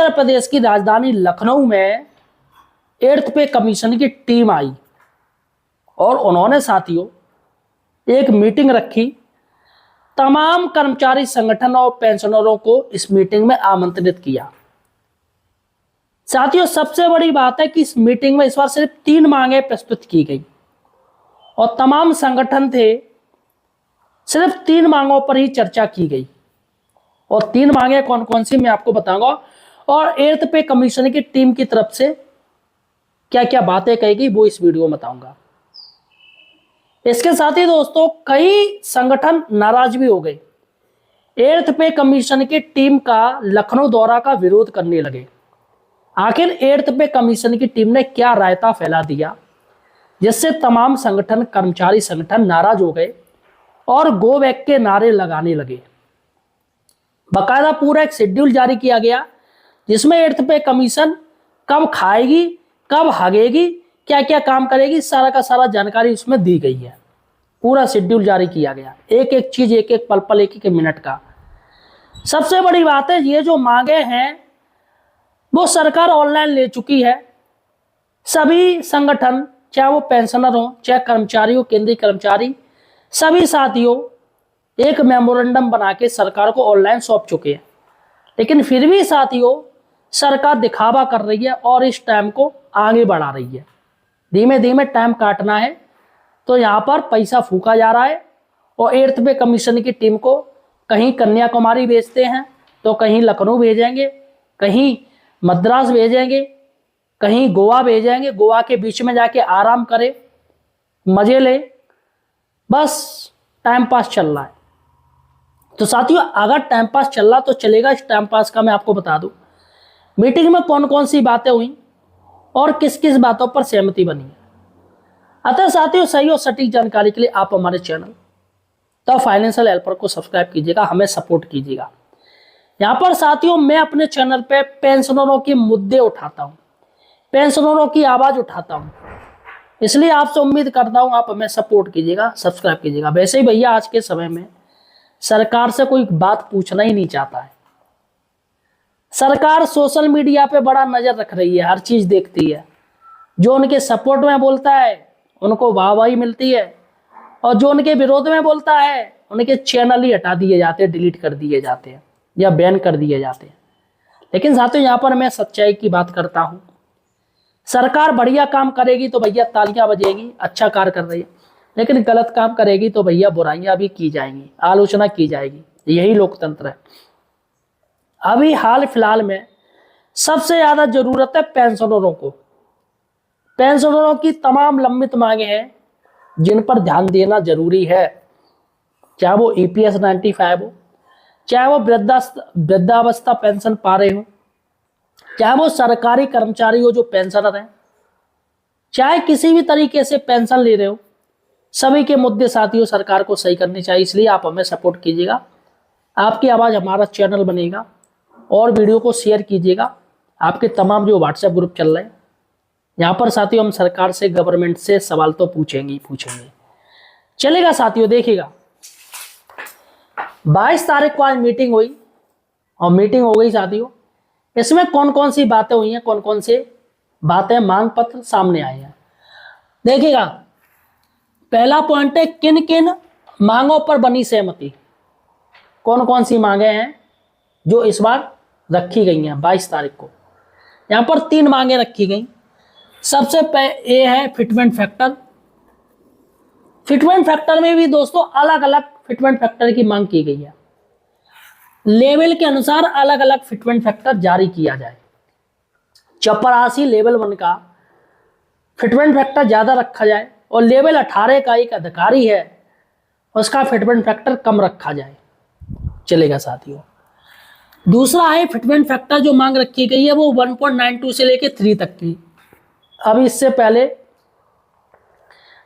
उत्तर प्रदेश की राजधानी लखनऊ में 8th पे कमीशन की टीम आई और उन्होंने साथियों एक मीटिंग रखी। तमाम कर्मचारी संगठन और पेंशनरों को इस मीटिंग में आमंत्रित किया। साथियों सबसे बड़ी बात है कि इस मीटिंग में इस बार सिर्फ 3 मांगें प्रस्तुत की गई और तमाम संगठन थे, सिर्फ 3 मांगों पर ही चर्चा की गई। और 3 मांगें कौन कौन सी मैं आपको बताऊंगा और 8th पे कमीशन की टीम की तरफ से क्या क्या बातें कही गई वो इस वीडियो में बताऊंगा। इसके साथ ही दोस्तों कई संगठन नाराज भी हो गए। 8th पे कमीशन की टीम का लखनऊ दौरा का विरोध करने लगे। आखिर 8th पे कमीशन की टीम ने क्या रायता फैला दिया जिससे तमाम संगठन, कर्मचारी संगठन नाराज हो गए और गो बैक के नारे लगाने लगे। बकायदा पूरा एक शेड्यूल जारी किया गया जिसमें 8th पे कमीशन कब खाएगी, कब हगेगी, क्या क्या काम करेगी, सारा का सारा जानकारी उसमें दी गई है। पूरा शेड्यूल जारी किया गया, एक एक चीज, एक एक पल पल, एक एक मिनट का। सबसे बड़ी बात है ये जो मांगे हैं वो सरकार ऑनलाइन ले चुकी है। सभी संगठन, चाहे वो पेंशनर हो, चाहे कर्मचारी हो, केंद्रीय कर्मचारी, सभी साथियों एक मेमोरेंडम बना के सरकार को ऑनलाइन सौंप चुके हैं। लेकिन फिर भी साथियों सरकार दिखावा कर रही है और इस टाइम को आगे बढ़ा रही है। धीमे धीमे टाइम काटना है तो यहाँ पर पैसा फूका जा रहा है और 8th पे कमीशन की टीम को कहीं कन्याकुमारी भेजते हैं तो कहीं लखनऊ भेजेंगे, कहीं मद्रास भेजेंगे, कहीं गोवा भेजेंगे। गोवा के बीच में जाके आराम करे, मजे ले, बस टाइम पास चल रहा है। तो साथियों अगर टाइम पास चल रहा तो चलेगा। इस टाइम पास का मैं आपको बता दूं मीटिंग में कौन कौन सी बातें हुई और किस किस बातों पर सहमति बनी है। अतः साथियों सही और सटीक जानकारी के लिए आप हमारे चैनल द फाइनेंशियल हेल्पर को सब्सक्राइब कीजिएगा, हमें सपोर्ट कीजिएगा। यहाँ पर साथियों मैं अपने चैनल पे पेंशनरों के मुद्दे उठाता हूँ, पेंशनरों की आवाज उठाता हूँ, इसलिए आपसे उम्मीद करता हूँ आप हमें सपोर्ट कीजिएगा, सब्सक्राइब कीजिएगा। वैसे ही भैया आज के समय में सरकार से कोई बात पूछना ही नहीं चाहता है। सरकार सोशल मीडिया पे बड़ा नजर रख रही है, हर चीज देखती है। जो उनके सपोर्ट में बोलता है उनको वाहवाही मिलती है और जो उनके विरोध में बोलता है उनके चैनल ही हटा दिए जाते हैं, डिलीट कर दिए जाते हैं या बैन कर दिए जाते हैं। लेकिन साथियों यहाँ पर मैं सच्चाई की बात करता हूँ। सरकार बढ़िया काम करेगी तो भैया तालियां बजेगी, अच्छा कार्य कर रही है। लेकिन गलत काम करेगी तो भैया बुराइयां भी की जाएंगी, आलोचना की जाएगी। यही लोकतंत्र है। अभी हाल फिलहाल में सबसे ज्यादा जरूरत है पेंशनरों को। पेंशनरों की तमाम लंबित मांगे हैं जिन पर ध्यान देना जरूरी है, चाहे वो EPS 95 हो, चाहे वो वृद्धावस्था पेंशन पा रहे हो, चाहे वो सरकारी कर्मचारी हो जो पेंशनर हैं, चाहे किसी भी तरीके से पेंशन ले रहे हो, सभी के मुद्दे साथियों सरकार को सही करने चाहिए। इसलिए आप हमें सपोर्ट कीजिएगा, आपकी आवाज हमारा चैनल बनेगा और वीडियो को शेयर कीजिएगा। आपके तमाम जो व्हाट्सएप ग्रुप चल रहे हैं यहाँ पर साथियों हम सरकार से, गवर्नमेंट से सवाल तो पूछेंगे। चलेगा साथियों, देखिएगा 22 तारीख को आज मीटिंग हुई और मीटिंग हो गई साथियों। इसमें कौन कौन सी बातें हुई हैं, कौन कौन सी बातें, मांग पत्र सामने आए हैं। देखिएगा पहला पॉइंट है किन किन मांगों पर बनी सहमति। कौन कौन सी मांगे हैं जो इस बार रखी गई हैं 22 तारीख को। यहाँ पर 3 मांगे रखी गई। सबसे ये है फिटमेंट फैक्टर। फिटमेंट फैक्टर में भी दोस्तों अलग अलग फिटमेंट फैक्टर की मांग की गई है। लेवल के अनुसार अलग अलग फिटमेंट फैक्टर जारी किया जाए। चपरासी लेवल 1 का फिटमेंट फैक्टर ज्यादा रखा जाए और लेवल 18 का एक अधिकारी है उसका फिटमेंट फैक्टर कम रखा जाए, चलेगा साथियों। दूसरा है फिटमेंट फैक्टर जो मांग रखी गई है वो 1.92 से लेके 3 तक की। अभी इससे पहले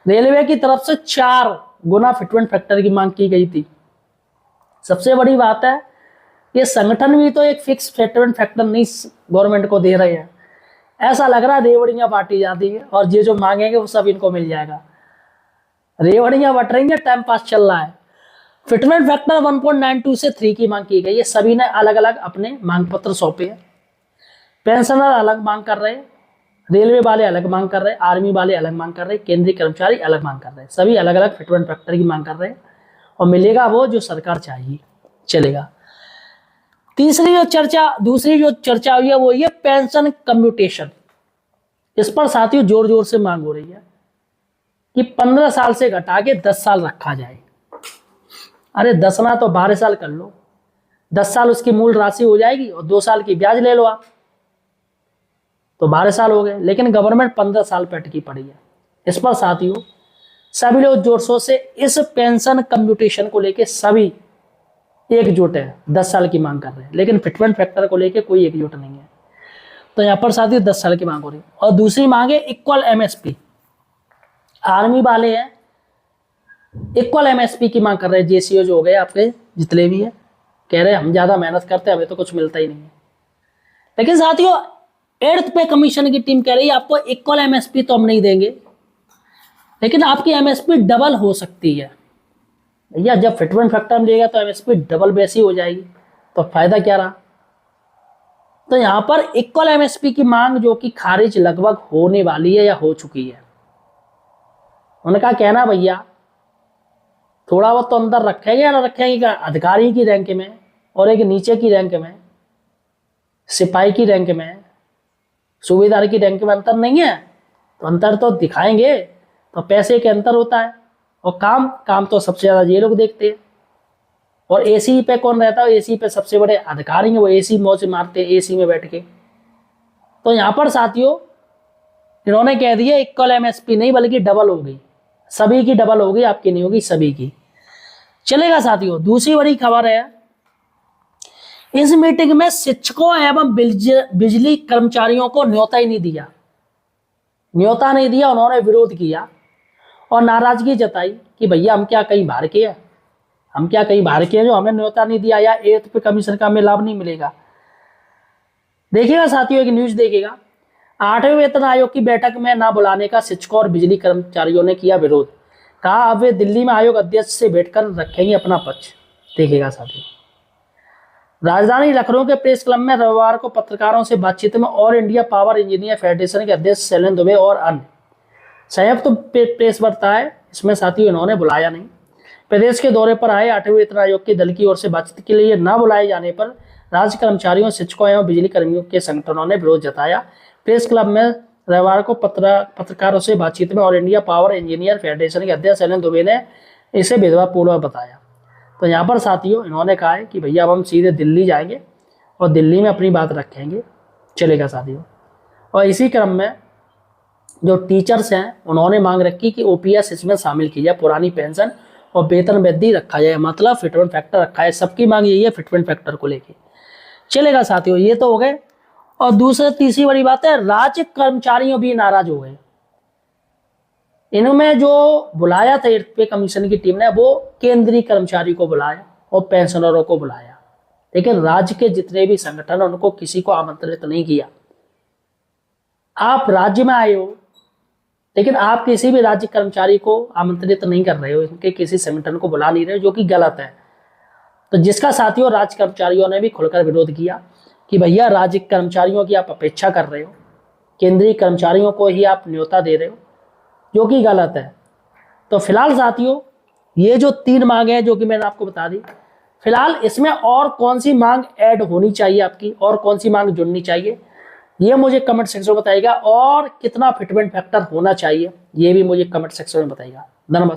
रेलवे की तरफ से 4 गुना फिटमेंट फैक्टर की मांग की गई थी। सबसे बड़ी बात है ये संगठन भी तो एक फिक्स फिटमेंट फैक्टर नहीं गवर्नमेंट को दे रहे हैं। ऐसा लग रहा है रेवड़ियां बांटी जाती है और ये जो मांगेंगे वो सब इनको मिल जाएगा। रेवड़ियां बट रही है, टाइम पास चल रहा है। फिटमेंट फैक्टर 1.92 से 3 की मांग की गई है। सभी ने अलग अलग अपने मांग पत्र सौंपे हैं। पेंशनर अलग मांग कर रहे हैं, रेलवे वाले अलग मांग कर रहे हैं, आर्मी वाले अलग मांग कर रहे हैं, केंद्रीय कर्मचारी अलग मांग कर रहे हैं, सभी अलग अलग फिटमेंट फैक्टर की मांग कर रहे हैं और मिलेगा वो जो सरकार चाहिए। चलेगा। दूसरी जो चर्चा हुई है वो ये पेंशन कम्यूटेशन। इस पर साथियों जोर जोर से मांग हो रही है कि 15 साल से घटा के 10 साल रखा जाए। अरे 10 ना तो 12 साल कर लो, 10 साल उसकी मूल राशि हो जाएगी और 2 साल की ब्याज ले लो आप, तो 12 साल हो गए। लेकिन गवर्नमेंट 15 साल पे अटकी पड़ी है। इस पर साथियों सभी लोग जोर शोर से इस पेंशन कम्यूटेशन को लेके सभी एकजुट है, 10 साल की मांग कर रहे हैं, लेकिन फिटमेंट फैक्टर को लेके कोई एकजुट नहीं है। तो यहाँ पर साथियों 10 साल की मांग हो रही है। और दूसरी मांग है इक्वल एमएसपी। आर्मी वाले हैं इक्वल एमएसपी की मांग कर रहे हैं। जेसीओ जो हो गए आपके जितने भी है, कह रहे हैं हम ज्यादा मेहनत करते हैं, हमें तो कुछ मिलता ही नहीं है। लेकिन साथियों 8th पे कमीशन की टीम कह रही है आपको इक्वल एमएसपी तो हम नहीं देंगे, लेकिन आपकी एमएसपी डबल हो सकती है। भैया जब फिटमेंट फैक्टर लेगा तो एमएसपी डबल वैसी हो जाएगी, तो फायदा क्या रहा। तो यहां पर इक्वल एमएसपी की मांग जो कि खारिज लगभग होने वाली है या हो चुकी है। उनका कहना भैया थोड़ा बहुत तो अंतर रखेंगे या ना रखेंगे, अधिकारी की रैंक में और एक नीचे की रैंक में, सिपाही की रैंक में, सूबेदार की रैंक में अंतर नहीं है, तो अंतर तो दिखाएंगे। तो पैसे के अंतर होता है और काम तो सबसे ज्यादा ये लोग देखते हैं। और एसी पे कौन रहता है, एसी पे सबसे बड़े अधिकारी हैं, वो एसी मौज मारते हैं एसी में बैठ के। तो यहाँ पर साथियों इन्होंने कह दिया इक्वल एमएसपी नहीं बल्कि डबल होगी, सभी की डबल होगी, आपकी नहीं होगी, सभी की। चलेगा साथियों। दूसरी बड़ी खबर है, इस मीटिंग में शिक्षकों एवं बिजली कर्मचारियों को न्योता ही नहीं दिया, न्योता नहीं दिया। उन्होंने विरोध किया और नाराजगी जताई कि भैया हम क्या कहीं बाहर के हैं, हम क्या कहीं बाहर के हैं जो हमें न्योता नहीं दिया या 8th पे कमीशन का हमें लाभ नहीं मिलेगा। देखिएगा साथियों एक न्यूज देखिएगा, 8वें वेतन आयोग की बैठक में न बुलाने का शिक्षकों और बिजली कर्मचारियों ने किया विरोध। कहा अब वे दिल्ली में आयोग अध्यक्ष से बैठकर रखेंगे अपना पक्ष। देखिएगा साथियों, राजधानी लखनऊ के प्रेस क्लब में रविवार को पत्रकारों से बातचीत में all India power engineer federation के अध्यक्ष शैलेंद्र दुबे और अन्य संयुक्त प्रेस वार्ता है, इसमें साथियों इन्होंने बुलाया नहीं। प्रदेश के दौरे पर आए 8वें वेतन आयोग के दल की ओर से बातचीत के लिए न बुलाए जाने पर राज्य कर्मचारियों, शिक्षकों एवं बिजली कर्मियों के संगठनों ने विरोध जताया। प्रेस क्लब में रविवार को पत्रकारों से बातचीत में all India power engineer federation के अध्यक्ष शैलेंद्र दुबे ने इसे भेदभावपूर्ण बताया। तो यहाँ पर साथियों इन्होंने कहा है कि भैया अब हम सीधे दिल्ली जाएंगे और दिल्ली में अपनी बात रखेंगे। चलेगा साथियों। और इसी क्रम में जो टीचर्स हैं उन्होंने मांग रखी कि ओपीएस इसमें शामिल की जाए, पुरानी पेंशन और वेतन वृद्धि रखा जाए, मतलब फिटमेंट फैक्टर रखा है। सबकी मांग यही है फिटमेंट फैक्टर को लेके। चलेगा साथियों, ये तो हो गए। और तीसरी बड़ी बात है, राज्य कर्मचारियों भी नाराज हो गए। इनमें जो बुलाया था 8th पे कमीशन की टीम ने, वो केंद्रीय कर्मचारी को बुलाया और पेंशनरों को बुलाया, लेकिन राज्य के जितने भी संगठन उनको किसी को आमंत्रित नहीं किया। आप राज्य में आए हो लेकिन आप किसी भी राज्य कर्मचारी को आमंत्रित नहीं कर रहे हो, इनके किसी संगठन को बुला नहीं रहे हो, जो कि गलत है। तो जिसका साथियों राज्य कर्मचारियों ने भी खुलकर विरोध किया कि भैया राज्य कर्मचारियों की आप अपेक्षा कर रहे हो, केंद्रीय कर्मचारियों को ही आप न्योता दे रहे हो, जो कि गलत है। तो फिलहाल साथियों ये जो 3 मांग है जो कि मैंने आपको बता दी, फिलहाल इसमें और कौन सी मांग ऐड होनी चाहिए आपकी और कौन सी मांग जुड़नी चाहिए, ये मुझे कमेंट सेक्शन में बताइएगा। और कितना फिटमेंट फैक्टर होना चाहिए ये भी मुझे कमेंट सेक्शन में बताइएगा। धन्यवाद।